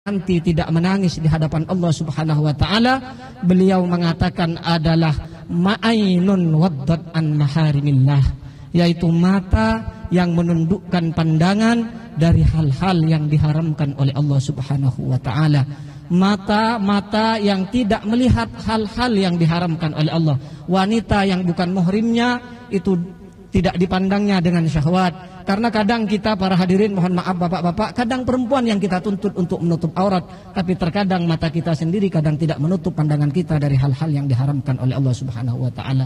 nanti tidak menangis di hadapan Allah Subhanahu wa taala, beliau mengatakan adalah ma'ainun waddat an maharimillah, yaitu mata yang menundukkan pandangan dari hal-hal yang diharamkan oleh Allah Subhanahu wa taala. Mata-mata yang tidak melihat hal-hal yang diharamkan oleh Allah. Wanita yang bukan muhrimnya itu tidak dipandangnya dengan syahwat. Karena kadang kita para hadirin, mohon maaf bapak-bapak, kadang perempuan yang kita tuntut untuk menutup aurat, tapi terkadang mata kita sendiri kadang tidak menutup pandangan kita dari hal-hal yang diharamkan oleh Allah Subhanahu wa taala.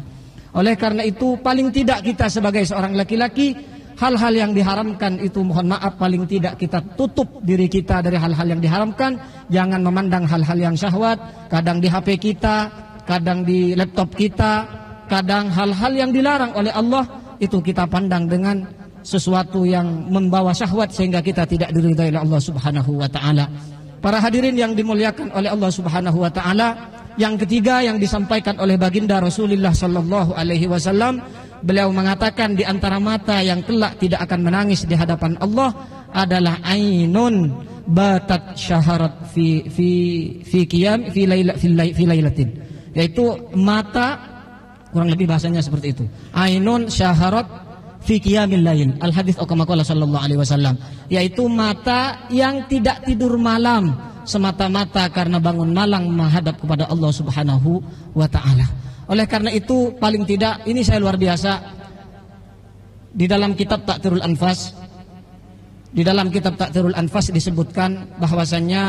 Oleh karena itu paling tidak kita sebagai seorang laki-laki, hal-hal yang diharamkan itu mohon maaf paling tidak kita tutup diri kita dari hal-hal yang diharamkan. Jangan memandang hal-hal yang syahwat, kadang di HP kita, kadang di laptop kita, kadang hal-hal yang dilarang oleh Allah itu kita pandang dengan sesuatu yang membawa syahwat sehingga kita tidak diridhai oleh Allah Subhanahu wa taala. Para hadirin yang dimuliakan oleh Allah Subhanahu wa taala, yang ketiga yang disampaikan oleh baginda Rasulullah sallallahu alaihi wasallam, beliau mengatakan di antara mata yang kelak tidak akan menangis di hadapan Allah adalah ainun batat syaharat fi qiyam fi lailatin, yaitu mata, kurang lebih bahasanya seperti itu, ainun syaharat fi qiyamil lail, al hadits kama qala sallallahu alaihi wasallam, yaitu mata yang tidak tidur malam semata-mata karena bangun malam menghadap kepada Allah Subhanahu wa taala. Oleh karena itu paling tidak ini saya luar biasa, di dalam kitab Ta'thirul Anfas, di dalam kitab Ta'thirul Anfas disebutkan bahwasannya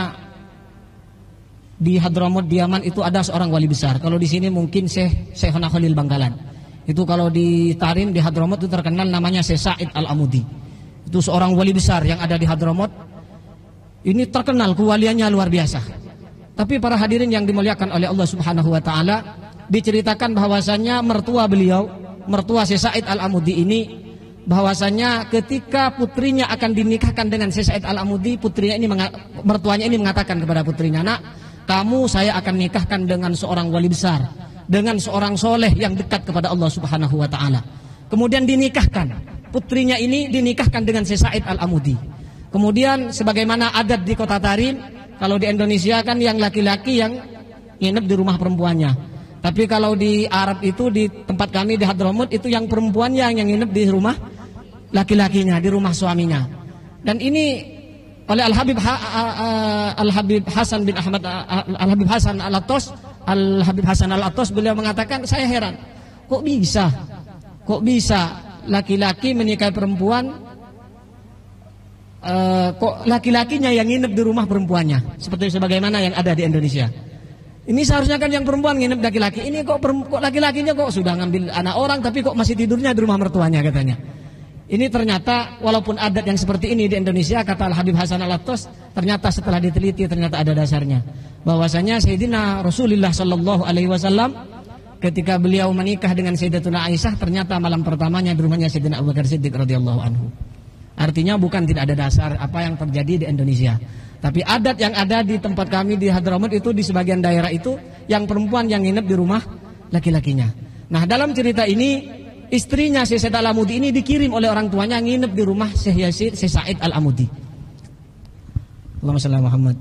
di Hadramut di Yaman itu ada seorang wali besar. Kalau di sini mungkin Syekhuna Khalil Bangkalan. Itu kalau di Tarim di Hadramut itu terkenal namanya Syekh Sa'id Al-Amudi. Itu seorang wali besar yang ada di Hadramut. Ini terkenal kewaliannya luar biasa. Tapi para hadirin yang dimuliakan oleh Allah Subhanahu wa taala, diceritakan bahwasannya mertua beliau, mertua Syekh Sa'id Al-Amudi ini, bahwasannya ketika putrinya akan dinikahkan dengan Syekh Sa'id Al-Amudi, mertuanya ini mengatakan kepada putrinya, "Nak, kamu saya akan nikahkan dengan seorang wali besar, dengan seorang soleh yang dekat kepada Allah Subhanahu wa taala." Kemudian dinikahkan, putrinya ini dinikahkan dengan Syekh Sa'id Al-Amudi. Kemudian sebagaimana adat di kota Tarim, kalau di Indonesia kan yang laki-laki yang nginep di rumah perempuannya. Tapi kalau di Arab itu, di tempat kami di Hadramut itu yang perempuannya yang nginep di rumah laki-lakinya, di rumah suaminya. Dan ini oleh Al-Habib Hasan bin Ahmad Al-Habib Hasan Al-Attas, Al-Habib Hasan Al-Attas, beliau mengatakan, saya heran, kok bisa laki-laki menikahi perempuan, kok laki-lakinya yang nginep di rumah perempuannya, seperti sebagaimana yang ada di Indonesia. Ini seharusnya kan yang perempuan nginep laki-laki, ini kok laki-lakinya kok sudah ngambil anak orang tapi kok masih tidurnya di rumah mertuanya katanya. Ini ternyata walaupun adat yang seperti ini di Indonesia, kata Al-Habib Hasan Al-Attas, ternyata setelah diteliti ternyata ada dasarnya. Bahwasanya Sayyidina Rasulullah sallallahu alaihi wasallam ketika beliau menikah dengan Sayyidatuna Aisyah, ternyata malam pertamanya di rumahnya Sayyidina Abu Bakar Siddiq radhiyallahu anhu. Artinya bukan tidak ada dasar apa yang terjadi di Indonesia, tapi adat yang ada di tempat kami di Hadramut itu, di sebagian daerah itu yang perempuan yang nginep di rumah laki-lakinya. Nah, dalam cerita ini istrinya Syekh Sa'id Al-Amudi ini dikirim oleh orang tuanya nginep di rumah Syekh Sa'id Al-Amudi. Allahumma shalli ala Muhammad.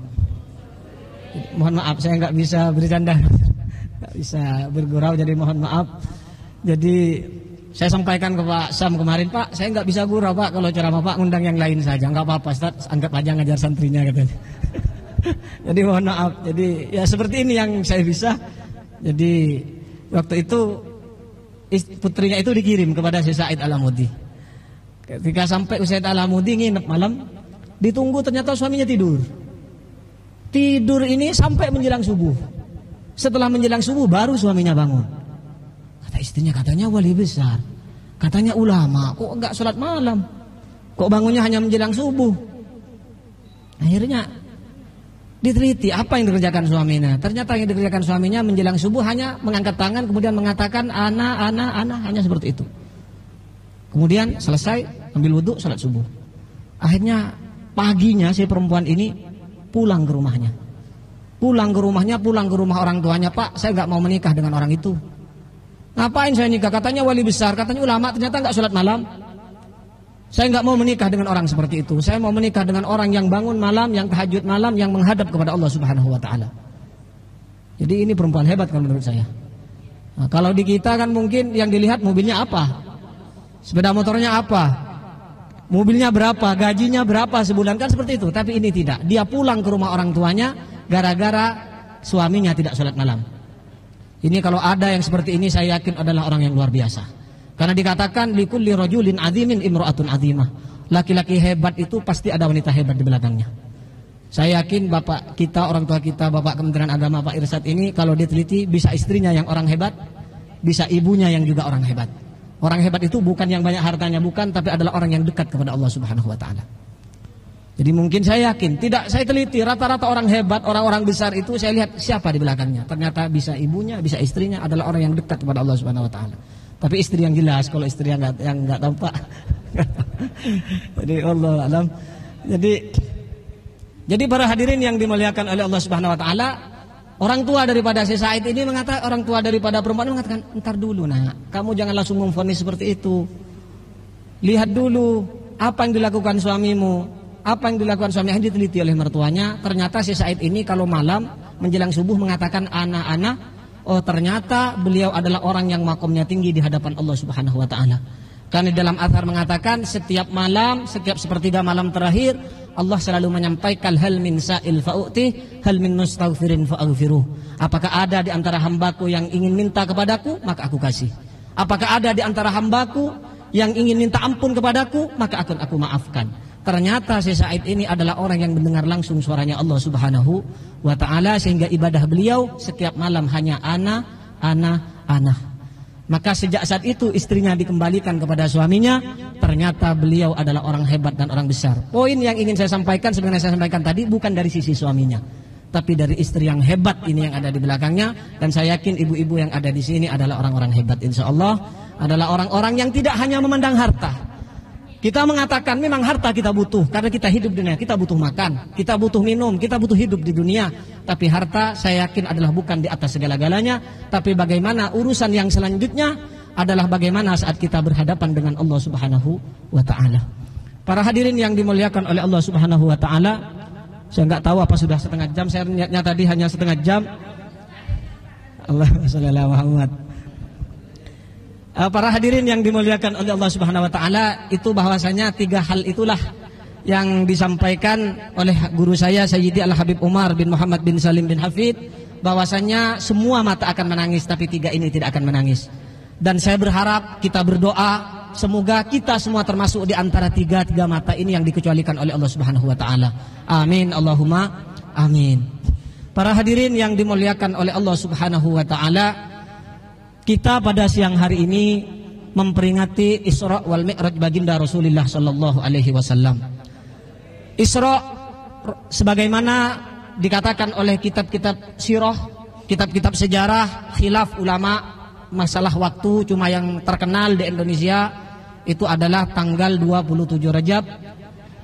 Mohon maaf saya nggak bisa bercanda, nggak bisa bergurau, jadi mohon maaf. Jadi saya sampaikan ke Pak Sam kemarin, Pak, saya nggak bisa gurau Pak, kalau ceramah Pak undang yang lain saja. Nggak apa-apa Ustaz, anggap aja ngajar santrinya katanya. Jadi mohon maaf. Jadi ya seperti ini yang saya bisa. Jadi waktu itu putrinya itu dikirim kepada Syekh Sa'id Al-Amudi. Ketika sampai Syekh Al-Amudi nginep malam, ditunggu ternyata suaminya tidur. Tidur ini sampai menjelang subuh. Setelah menjelang subuh baru suaminya bangun. Kata istrinya, katanya wali besar, katanya ulama, kok enggak sholat malam, kok bangunnya hanya menjelang subuh. Akhirnya diteliti apa yang dikerjakan suaminya. Ternyata yang dikerjakan suaminya menjelang subuh hanya mengangkat tangan kemudian mengatakan ana, hanya seperti itu. Kemudian selesai ambil wudhu, sholat subuh. Akhirnya paginya si perempuan ini pulang ke rumahnya. Pulang ke rumah orang tuanya, Pak, saya nggak mau menikah dengan orang itu. Ngapain saya nikah? Katanya wali besar, katanya ulama, ternyata nggak sholat malam. Saya nggak mau menikah dengan orang seperti itu. Saya mau menikah dengan orang yang bangun malam, yang tahajud malam, yang menghadap kepada Allah Subhanahu wa taala. Jadi ini perempuan hebat kalau menurut saya. Nah, kalau di kita kan mungkin yang dilihat mobilnya apa? Sepeda motornya apa? Mobilnya berapa? Gajinya berapa sebulan, kan seperti itu. Tapi ini tidak. Dia pulang ke rumah orang tuanya gara-gara suaminya tidak sholat malam. Ini kalau ada yang seperti ini, saya yakin adalah orang yang luar biasa. Karena dikatakan likulli rajulin azimin imra'atun azimah. Laki-laki hebat itu pasti ada wanita hebat di belakangnya. Saya yakin bapak kita, orang tua kita, bapak Kementerian Agama Pak Irsad ini kalau diteliti bisa istrinya yang orang hebat, bisa ibunya yang juga orang hebat. Orang hebat itu bukan yang banyak hartanya, bukan, tapi adalah orang yang dekat kepada Allah Subhanahu wa taala. Jadi mungkin saya yakin, tidak saya teliti rata-rata orang hebat, orang-orang besar itu saya lihat siapa di belakangnya. Ternyata bisa ibunya, bisa istrinya adalah orang yang dekat kepada Allah Subhanahu wa taala. Tapi istri yang jelas, kalau istri yang nggak tampak. Jadi Allah alam. Jadi para hadirin yang dimuliakan oleh Allah Subhanahu wa taala, orang tua daripada si Said ini mengatakan, orang tua daripada perempuan ini mengatakan, "Entar dulu, Nak. Kamu jangan langsung memvonis seperti itu. Lihat dulu apa yang dilakukan suamimu, apa yang dilakukan suami." Yang diteliti oleh mertuanya, ternyata si Said ini kalau malam menjelang subuh mengatakan ana. Oh, ternyata beliau adalah orang yang makomnya tinggi di hadapan Allah Subhanahu wa taala. Karena dalam athar mengatakan setiap malam, setiap sepertiga malam terakhir Allah selalu menyampaikan hal min sa'il fa'u'ti, hal min mustaghfirin fa'aghfiruh. Apakah ada di antara hambaku yang ingin minta kepadaku, maka aku kasih. Apakah ada di antara hambaku yang ingin minta ampun kepadaku, maka akan aku maafkan. Ternyata si Said ini adalah orang yang mendengar langsung suaranya Allah Subhanahu wa taala, sehingga ibadah beliau setiap malam hanya ana. Maka sejak saat itu istrinya dikembalikan kepada suaminya. Ternyata beliau adalah orang hebat dan orang besar. Poin yang ingin saya sampaikan, sebenarnya saya sampaikan tadi bukan dari sisi suaminya, tapi dari istri yang hebat ini yang ada di belakangnya. Dan saya yakin ibu-ibu yang ada di sini adalah orang-orang hebat, insya Allah adalah orang-orang yang tidak hanya memandang harta. Kita mengatakan memang harta kita butuh, karena kita hidup di dunia, kita butuh makan, kita butuh minum, kita butuh hidup di dunia. Tapi harta saya yakin adalah bukan di atas segala-galanya. Tapi bagaimana urusan yang selanjutnya adalah bagaimana saat kita berhadapan dengan Allah Subhanahu wa ta'ala. Para hadirin yang dimuliakan oleh Allah Subhanahu wa ta'ala, saya nggak tahu apa sudah setengah jam, saya niatnya tadi hanya setengah jam. Allahumma shalli ala Muhammad. Para hadirin yang dimuliakan oleh Allah Subhanahu wa taala, itu bahwasanya 3 hal itulah yang disampaikan oleh guru saya Sayyidi Al-Habib Umar bin Muhammad bin Salim bin Hafid, bahwasanya semua mata akan menangis tapi 3 ini tidak akan menangis. Dan saya berharap kita berdoa semoga kita semua termasuk di antara 3 mata ini yang dikecualikan oleh Allah Subhanahu wa taala. Amin, Allahumma amin. Para hadirin yang dimuliakan oleh Allah Subhanahu wa taala, kita pada siang hari ini memperingati Isra wal Mi'raj baginda Rasulullah sallallahu alaihi wasallam. Isra sebagaimana dikatakan oleh kitab-kitab sirah, kitab-kitab sejarah, khilaf ulama masalah waktu, cuma yang terkenal di Indonesia itu adalah tanggal 27 Rajab.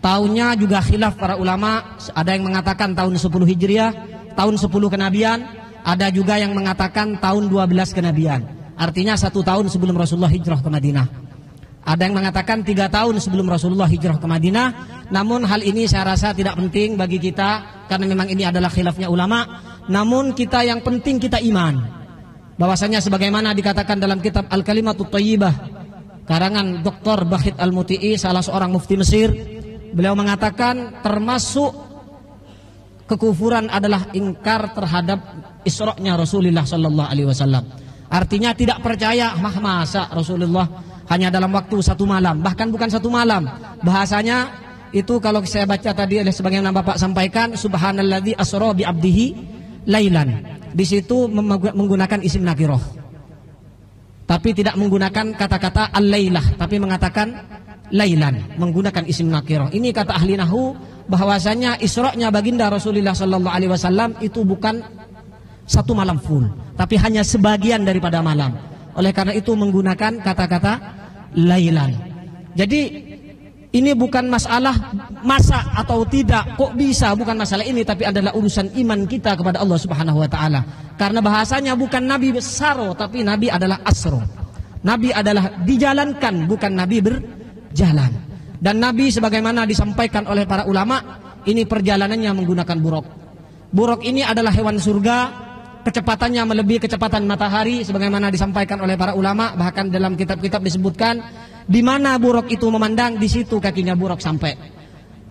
Tahunnya juga khilaf para ulama, ada yang mengatakan tahun 10 Hijriah, tahun 10 kenabian. Ada juga yang mengatakan tahun 12 kenabian. Artinya 1 tahun sebelum Rasulullah hijrah ke Madinah. Ada yang mengatakan 3 tahun sebelum Rasulullah hijrah ke Madinah. Namun hal ini saya rasa tidak penting bagi kita, karena memang ini adalah khilafnya ulama. Namun kita yang penting kita iman, bahwasanya sebagaimana dikatakan dalam kitab Al-Kalimatut Thayyibah karangan Dr. Bahit Al-Muti'i, salah seorang mufti Mesir. Beliau mengatakan termasuk kekufuran adalah ingkar terhadap Isra-nya Rasulullah sallallahu alaihi wasallam. Artinya tidak percaya, masa Rasulullah hanya dalam waktu 1 malam, bahkan bukan 1 malam. Bahasanya itu kalau saya baca tadi oleh sebagaimana Bapak sampaikan, subhanalladzi asra bi abdihi lailan. Di situ menggunakan isim nakirah. Tapi tidak menggunakan kata-kata al-lailah, tapi mengatakan lailan, menggunakan isim nakirah. Ini kata ahli nahwu, bahwasanya Isra-nya baginda Rasulullah sallallahu alaihi wasallam itu bukan 1 malam full, tapi hanya sebagian daripada malam. Oleh karena itu menggunakan kata-kata lailan. Jadi ini bukan masalah masa atau tidak, kok bisa, bukan masalah ini, tapi adalah urusan iman kita kepada Allah Subhanahu wa taala. Karena bahasanya bukan nabi besaro, tapi nabi adalah asro. Nabi adalah dijalankan, bukan nabi berjalan. Dan Nabi sebagaimana disampaikan oleh para ulama, ini perjalanannya menggunakan buruk. Buruk ini adalah hewan surga, kecepatannya melebihi kecepatan matahari sebagaimana disampaikan oleh para ulama. Bahkan dalam kitab-kitab disebutkan di mana buruk itu memandang, di situ kakinya buruk sampai.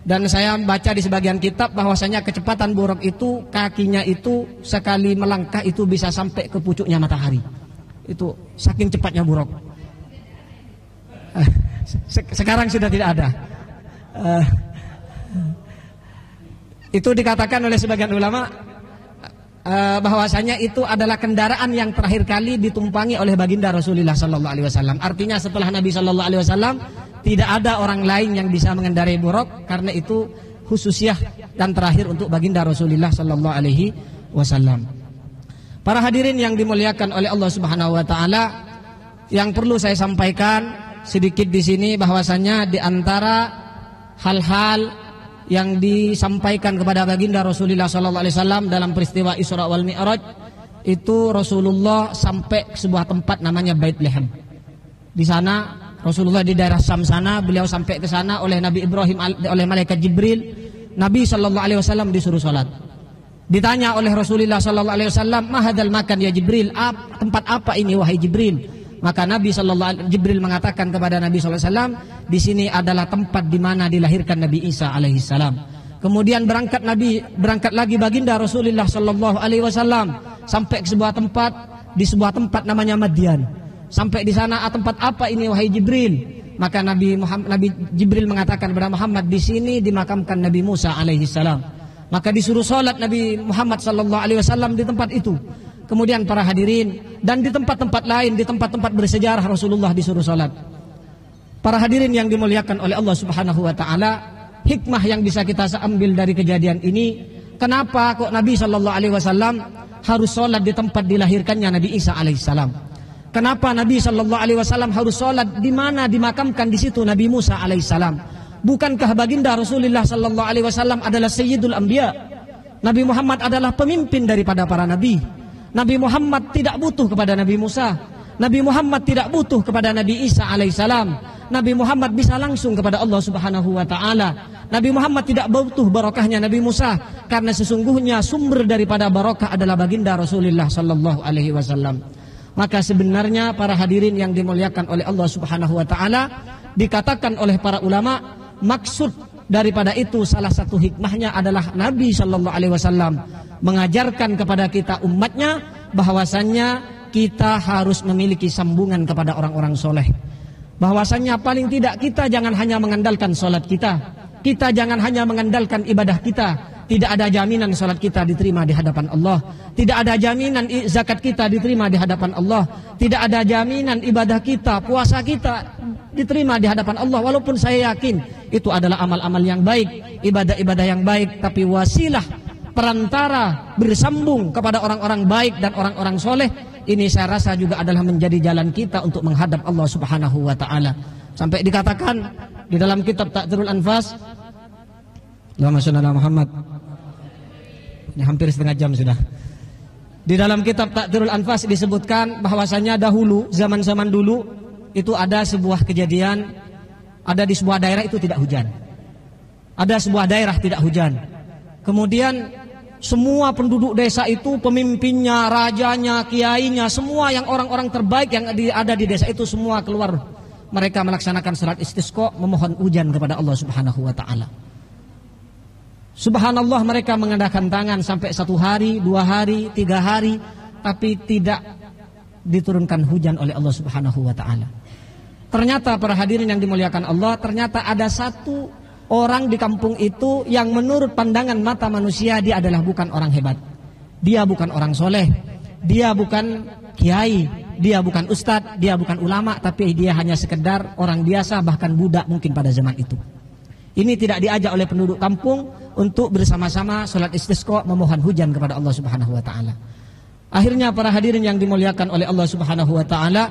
Dan saya baca di sebagian kitab bahwasanya kecepatan buruk itu, kakinya itu sekali melangkah itu bisa sampai ke pucuknya matahari. Itu saking cepatnya buruk. Sekarang sudah tidak ada. Itu dikatakan oleh sebagian ulama bahwasanya itu adalah kendaraan yang terakhir kali ditumpangi oleh baginda Rasulullah sallallahu alaihi wasallam. Artinya setelah Nabi sallallahu alaihi wasallam tidak ada orang lain yang bisa mengendarai buruk, karena itu khususiyah dan terakhir untuk baginda Rasulullah sallallahu alaihi wasallam. Para hadirin yang dimuliakan oleh Allah Subhanahu wa taala, yang perlu saya sampaikan sedikit di sini bahwasanya di antara hal-hal yang disampaikan kepada baginda Rasulullah SAW dalam peristiwa Isra wal Mi'raj, itu Rasulullah sampai ke sebuah tempat namanya Baitlaham. Di sana Rasulullah di daerah Syam sana, beliau sampai ke sana oleh Nabi Ibrahim, oleh malaikat Jibril. Nabi SAW disuruh salat. Ditanya oleh Rasulullah SAW, "Ma hadzal makan ya Jibril?" Tempat apa ini wahai Jibril? Maka Nabi Jibril mengatakan kepada Nabi SAW, di sini adalah tempat di mana dilahirkan Nabi Isa alaihissalam. Kemudian berangkat lagi baginda Rasulullah SAW sampai ke sebuah tempat, di sebuah tempat namanya Madian. Sampai di sana, tempat apa ini wahai Jibril? Maka Nabi Jibril mengatakan kepada Muhammad, di sini dimakamkan Nabi Musa alaihissalam. Maka disuruh salat Nabi Muhammad SAW di tempat itu. Kemudian para hadirin, dan di tempat-tempat lain, di tempat-tempat bersejarah Rasulullah disuruh salat. Para hadirin yang dimuliakan oleh Allah Subhanahu wa taala, hikmah yang bisa kita ambil dari kejadian ini, kenapa kok Nabi sallallahu alaihi wasallam harus salat di tempat dilahirkannya Nabi Isa alaihissalam? Kenapa Nabi sallallahu alaihi wasallam harus salat di mana dimakamkan di situ Nabi Musa alaihissalam? Bukankah baginda Rasulullah sallallahu alaihi wasallam adalah sayyidul anbiya? Nabi Muhammad adalah pemimpin daripada para nabi. Nabi Muhammad tidak butuh kepada Nabi Musa. Nabi Muhammad tidak butuh kepada Nabi Isa alaihissalam. Nabi Muhammad bisa langsung kepada Allah Subhanahu wa taala. Nabi Muhammad tidak butuh barokahnya Nabi Musa, karena sesungguhnya sumber daripada barokah adalah baginda Rasulullah sallallahu alaihi wasallam. Maka sebenarnya para hadirin yang dimuliakan oleh Allah Subhanahu wa taala, dikatakan oleh para ulama, maksud daripada itu salah satu hikmahnya adalah Nabi sallallahu alaihi wasallam mengajarkan kepada kita umatnya bahwasannya kita harus memiliki sambungan kepada orang-orang soleh. Bahwasannya paling tidak kita jangan hanya mengandalkan solat kita. Kita jangan hanya mengandalkan ibadah kita. Tidak ada jaminan solat kita diterima di hadapan Allah. Tidak ada jaminan zakat kita diterima di hadapan Allah. Tidak ada jaminan ibadah kita, puasa kita diterima di hadapan Allah. Walaupun saya yakin itu adalah amal-amal yang baik, ibadah-ibadah yang baik, tapi wasilah perantara bersambung kepada orang-orang baik dan orang-orang soleh, ini saya rasa juga adalah menjadi jalan kita untuk menghadap Allah Subhanahu wa taala. Sampai dikatakan di dalam kitab Ta'dzirul Anfas, Allahumma shalli ala Muhammad. Ini hampir setengah jam sudah. Di dalam kitab Ta'dzirul Anfas disebutkan bahwasanya dahulu, zaman-zaman dulu itu ada sebuah kejadian, ada di sebuah daerah itu tidak hujan. Ada sebuah daerah tidak hujan. Kemudian semua penduduk desa itu, pemimpinnya, rajanya, kiainya, semua yang orang-orang terbaik yang ada di desa itu semua keluar. Mereka melaksanakan salat istisqa, memohon hujan kepada Allah Subhanahu wa taala. Subhanallah, mereka mengadakan tangan sampai 1 hari, 2 hari, 3 hari, tapi tidak diturunkan hujan oleh Allah Subhanahu wa taala. Ternyata para hadirin yang dimuliakan Allah, ternyata ada satu orang di kampung itu yang menurut pandangan mata manusia dia adalah bukan orang hebat. Dia bukan orang soleh. Dia bukan kiai. Dia bukan ustadz. Dia bukan ulama. Tapi dia hanya sekedar orang biasa, bahkan budak mungkin pada zaman itu. Ini tidak diajak oleh penduduk kampung untuk bersama-sama sholat istisqa, memohon hujan kepada Allah Subhanahu wa taala. Akhirnya para hadirin yang dimuliakan oleh Allah Subhanahu wa taala,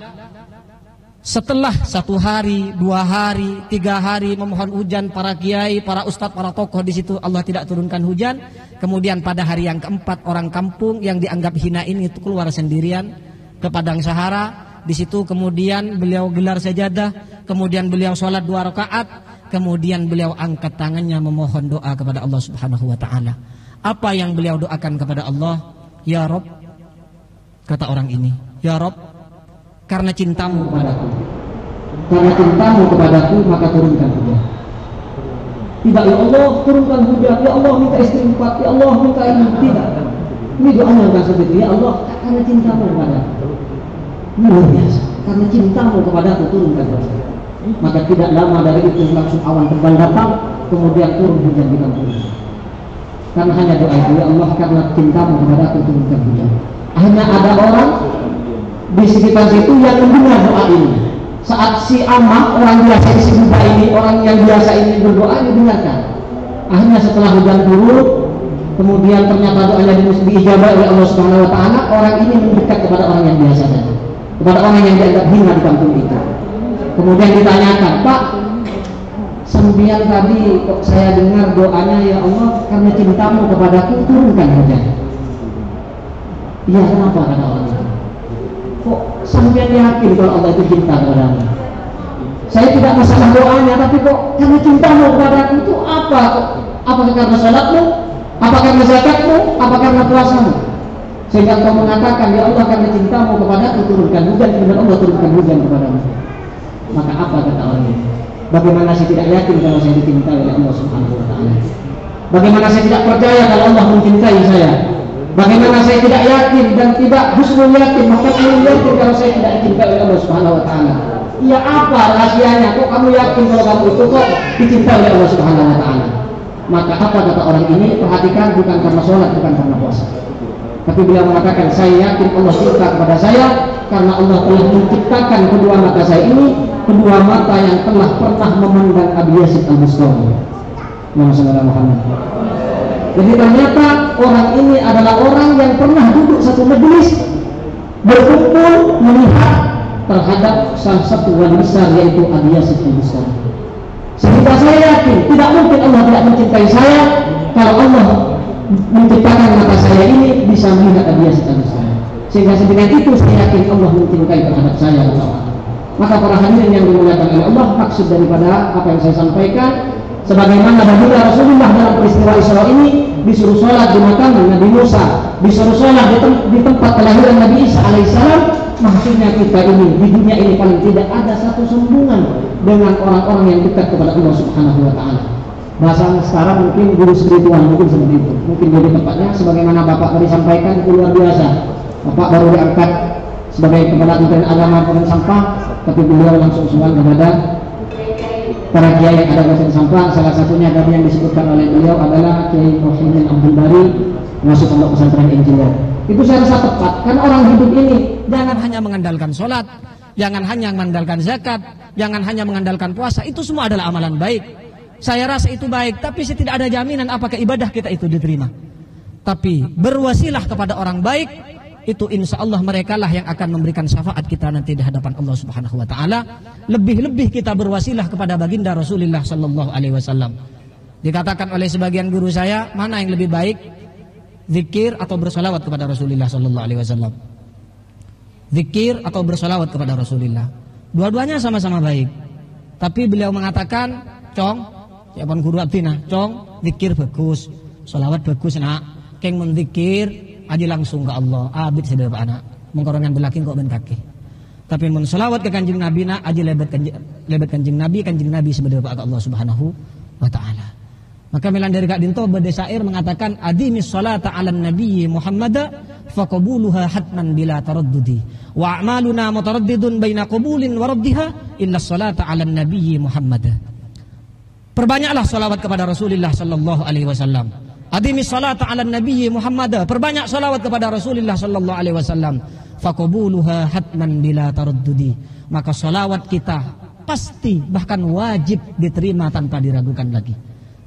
setelah 1 hari, 2 hari, 3 hari memohon hujan, para kiai, para ustadz, para tokoh di situ Allah tidak turunkan hujan. Kemudian pada hari yang keempat, orang kampung yang dianggap hina ini itu keluar sendirian ke padang Sahara. Di situ kemudian beliau gelar sajadah, kemudian beliau sholat 2 rakaat. kemudian beliau angkat tangannya memohon doa kepada Allah Subhanahu wa taala. Apa yang beliau doakan kepada Allah? Ya Rob, kata orang ini, ya Rob, karena cintamu kepadaku, karena cintamu kepadaku maka turunkan hujan. Tidak, ya Allah turunkan hujan, ya Allah minta istri 4, ya Allah minta ini. Tidak, ini doanya bukan seperti itu. Ya Allah, karena cintamu kepadaku, ini luar biasa, karena cintamu kepadaku turunkan hujan. Maka tidak lama dari itu langsung awan tebal datang, kemudian turun hujan di kampung. Karena hanya doa itu, ya Allah karena cintamu kepadaku turunkan hujan. Akhirnya ada orang di sekitar situ yang mendengar doa ini. Saat si Amah, orang biasa di sekitar ini, orang yang biasa ini berdoa, didengarkan. Akhirnya setelah hujan turun, kemudian ternyata doanya diijabah oleh Allah Subhanahu wa taala, orang ini mendekat kepada orang yang biasa saja, kepada orang yang dianggap hina di kampung itu. Kemudian ditanyakan, Pak, sembilan tadi kok saya dengar doanya, ya Allah karena cintamu kepadaku turunkan hujan. Iya, kenapa kata orang itu? Kok sampean yakin kalau Allah itu cinta kepadamu? Saya tidak masalah doanya, tapi kok karena cintamu kepadaku itu apa? Apakah karena salatmu? Apa karena zakatmu? Apa karena puasamu? Sehingga engkau mengatakan, ya Allah karena cintamu kepadaku turunkan hujan, kemudian Allah turunkan hujan kepadamu. Maka apa kata orang itu? Bagaimana saya tidak yakin kalau saya dicintai oleh Allah Subhanahu wa taala? Bagaimana saya tidak percaya kalau Allah mencintai saya? Bagaimana saya tidak yakin dan tidak husnul yakin, maka belum yakin kalau saya tidak dicintai oleh Allah Subhanahu wa taala? Ya apa rahasianya? Kok kamu yakin kalau kamu itu kok dicintai oleh Allah Subhanahu wa taala? Maka apa kata orang ini? Perhatikan, bukan karena sholat, bukan karena puasa, tapi beliau mengatakan, saya yakin Allah cinta kepada saya karena Allah telah menciptakan kedua mata saya ini, kedua mata yang telah pernah memandang Abi Yazid Al-Bustami. Muhammad. Jadi ternyata orang ini adalah orang yang pernah duduk satu majelis berkumpul melihat terhadap salah satu wali besar, yaitu Abi Yazid Al-Bustami. Sehingga saya yakin tidak mungkin Allah tidak mencintai saya kalau Allah menciptakan mata saya ini bisa melihat Abi Yazid Al-Bustami. Sehingga dengan itu saya yakin Allah mencintai terhadap saya. Maka para hadirin yang dimuliakan oleh Allah, maksud daripada apa yang saya sampaikan, sebagaimana baginda Rasulullah dalam peristiwa Isra ini disuruh sholat di makam Nabi Musa, disuruh sholat di tempat kelahiran Nabi Isa alaihissalam. Maksudnya kita ini di dunia ini paling tidak ada satu sambungan dengan orang-orang yang dekat kepada Allah Subhanahu wa taala. Bahasa sekarang mungkin guru spiritual, mungkin seperti itu. Mungkin jadi tempatnya sebagaimana Bapak tadi sampaikan, itu luar biasa. Bapak baru diangkat sebagai kepala Kementerian Agama Pembuangan Sampah, tapi beliau langsung usulan kepada para kiai yang ada Pembuangan Sampah. Salah satunya dari yang disebutkan oleh beliau adalah Kiai Muhyiddin Abdul Bari, masuk pondok pesantren Injil. Itu saya rasa tepat, karena orang hidup ini jangan hanya mengandalkan sholat, jangan hanya mengandalkan zakat, jangan hanya mengandalkan puasa. Itu semua adalah amalan baik. Saya rasa itu baik, tapi tidak ada jaminan apakah ibadah kita itu diterima. Tapi berwasilah kepada orang baik, itu insya Allah mereka lah yang akan memberikan syafaat kita nanti di hadapan Allah Subhanahu wa taala. Lebih-lebih kita berwasilah kepada baginda Rasulullah sallallahu alaihi wasallam. Dikatakan oleh sebagian guru saya, mana yang lebih baik? Zikir atau bersolawat kepada Rasulullah sallallahu alaihi wasallam? Zikir atau bersolawat kepada Rasulullah? Dua-duanya sama-sama baik. Tapi beliau mengatakan, "Cong, ya pun guru abdina, cong, zikir bagus, solawat bagus nak. Keng menzikir aja langsung ke Allah, abid sedaya pak anak, mengkorongan belaking kok ben kaki. Tapi mun selawat ke kanjeng Nabi nak aja lebet kanjeng Nabi sedaya pak Allah Subhanahu wa taala. Maka milan dari Kak Dinto berdesair mengatakan, adimis salata 'alan nabiyyi Muhammad faqabuluha hatman bila taraddudi wa a'maluna mutaraddidun baina qabulin wa raddiha illa salata 'alan nabiyyi Muhammad. Perbanyaklah salawat kepada Rasulullah sallallahu alaihi wasallam. Adimis salata 'alan nabiyyi Muhammad, perbanyak salawat kepada Rasulullah sallallahu alaihi wasallam. Faqabuluha hatman bila taraddudi, maka salawat kita pasti bahkan wajib diterima tanpa diragukan lagi.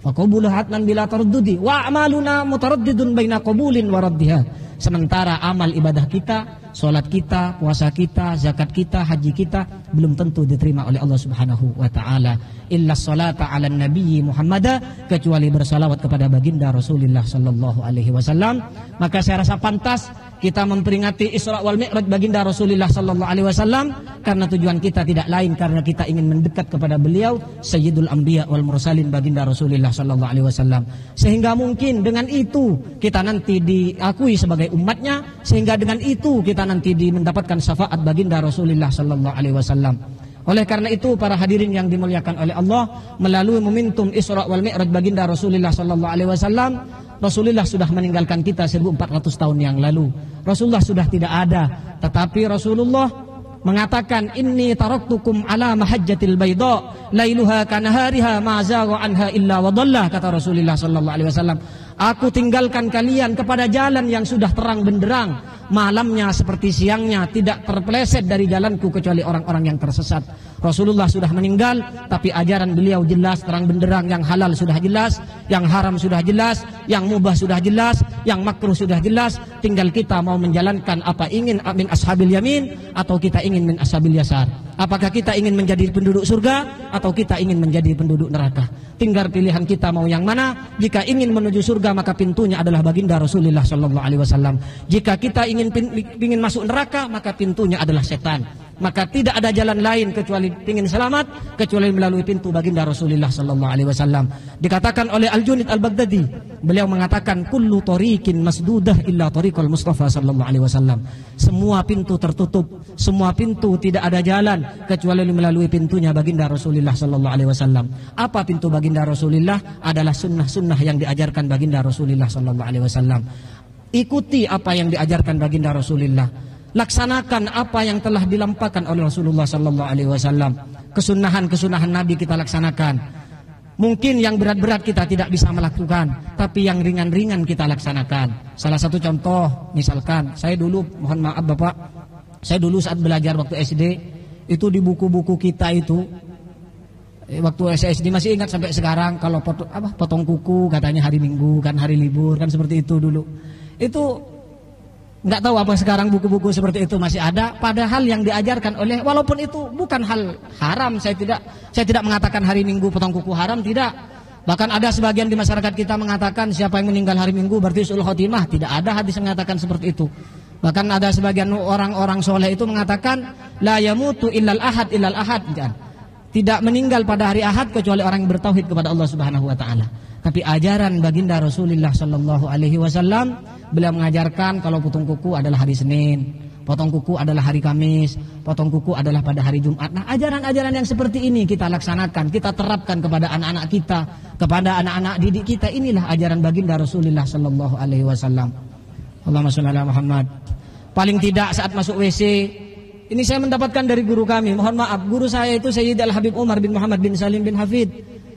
Faqabuluha hatman bila taraddudi wa a'maluna mutaraddidun baina qabulin wa raddiha. Sementara amal ibadah kita, salat kita, puasa kita, zakat kita, haji kita belum tentu diterima oleh Allah Subhanahu wa taala. Illa salata 'alan nabiyyi Muhammad, kecuali bersalawat kepada baginda Rasulullah sallallahu alaihi wasallam. Maka saya rasa pantas kita memperingati Isra wal Mi'raj baginda Rasulullah sallallahu alaihi wasallam karena tujuan kita tidak lain karena kita ingin mendekat kepada beliau Sayyidul Anbiya wal Mursalin baginda Rasulullah sallallahu alaihi wasallam. Sehingga mungkin dengan itu kita nanti diakui sebagai umatnya, sehingga dengan itu kita nanti mendapatkan syafaat baginda Rasulullah sallallahu alaihi wasallam. Oleh karena itu para hadirin yang dimuliakan oleh Allah, melalui momentum Isra wal Mi'raj baginda Rasulullah sallallahu alaihi wasallam, Rasulullah sudah meninggalkan kita 1400 tahun yang lalu. Rasulullah sudah tidak ada, tetapi Rasulullah mengatakan inni taraktukum ala mahajjatil bayda lailuha kanahariha ma zagha anha illa wa dhalla, kata Rasulullah sallallahu alaihi wasallam. Aku tinggalkan kalian kepada jalan yang sudah terang benderang, malamnya seperti siangnya, tidak terpeleset dari jalanku kecuali orang-orang yang tersesat. Rasulullah sudah meninggal, tapi ajaran beliau jelas terang benderang, yang halal sudah jelas, yang haram sudah jelas, yang mubah sudah jelas, yang makruh sudah jelas. Tinggal kita mau menjalankan apa ingin min ashabil yamin atau kita ingin min ashabil yasar. Apakah kita ingin menjadi penduduk surga atau kita ingin menjadi penduduk neraka? Tinggal pilihan kita mau yang mana. Jika ingin menuju surga maka pintunya adalah baginda Rasulullah sallallahu alaihi wasallam. Jika kita ingin masuk neraka maka pintunya adalah setan. Maka tidak ada jalan lain kecuali ingin selamat kecuali melalui pintu baginda Rasulullah sallallahu alaihi wasallam. Dikatakan oleh Al-Junid Al-Baghdadi, beliau mengatakan kullu tariqin masdudah illa tariqul Mustafa sallallahu alaihi wasallam. Semua pintu tertutup, semua pintu tidak ada jalan kecuali melalui pintunya baginda Rasulullah sallallahu alaihi wasallam. Apa pintu baginda Rasulullah? Adalah sunnah-sunnah yang diajarkan baginda Rasulullah sallallahu alaihi wasallam. Ikuti apa yang diajarkan baginda Rasulullah. Laksanakan apa yang telah dilampahkan oleh Rasulullah sallallahu alaihi wasallam. Kesunahan-kesunahan Nabi kita laksanakan. Mungkin yang berat-berat kita tidak bisa melakukan, tapi yang ringan-ringan kita laksanakan. Salah satu contoh, misalkan saya dulu, mohon maaf Bapak, saya dulu saat belajar waktu SD, itu di buku-buku kita itu, waktu SD masih ingat sampai sekarang, kalau potong kuku katanya hari Minggu, kan hari libur, kan seperti itu dulu. Itu nggak tahu apa sekarang buku-buku seperti itu masih ada. Padahal yang diajarkan oleh, walaupun itu bukan hal haram, saya tidak mengatakan hari Minggu potong kuku haram, tidak. Bahkan ada sebagian di masyarakat kita mengatakan siapa yang meninggal hari Minggu berarti su'ul khotimah. Tidak ada hadis yang mengatakan seperti itu. Bahkan ada sebagian orang-orang soleh itu mengatakan la yamutu illal ahad illal ahad. Tidak meninggal pada hari Ahad kecuali orang yang bertauhid kepada Allah Subhanahu wa taala. Tapi ajaran baginda Rasulullah sallallahu alaihi wasallam, beliau mengajarkan kalau potong kuku adalah hari Senin, potong kuku adalah hari Kamis, potong kuku adalah pada hari Jumat. Nah, ajaran-ajaran yang seperti ini kita laksanakan, kita terapkan kepada anak-anak kita, kepada anak-anak didik kita. Inilah ajaran baginda Rasulullah sallallahu alaihi wasallam. Allahumma shalli ala Muhammad. Paling tidak saat masuk WC, ini saya mendapatkan dari guru kami. Mohon maaf, guru saya itu Sayyid Al-Habib Umar bin Muhammad bin Salim bin Hafid.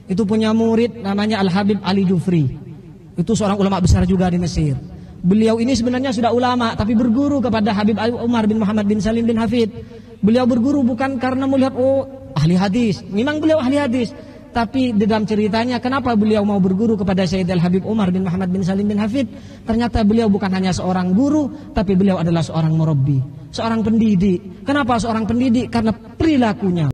Itu punya murid namanya Al-Habib Ali Jufri. Itu seorang ulama besar juga di Mesir. Beliau ini sebenarnya sudah ulama, tapi berguru kepada Habib Umar bin Muhammad bin Salim bin Hafid. Beliau berguru bukan karena melihat ahli hadis. Memang beliau ahli hadis, tapi di dalam ceritanya kenapa beliau mau berguru kepada Sayyid Al-Habib Umar bin Muhammad bin Salim bin Hafid? Ternyata beliau bukan hanya seorang guru, tapi beliau adalah seorang murabbi, seorang pendidik. Kenapa seorang pendidik? Karena perilakunya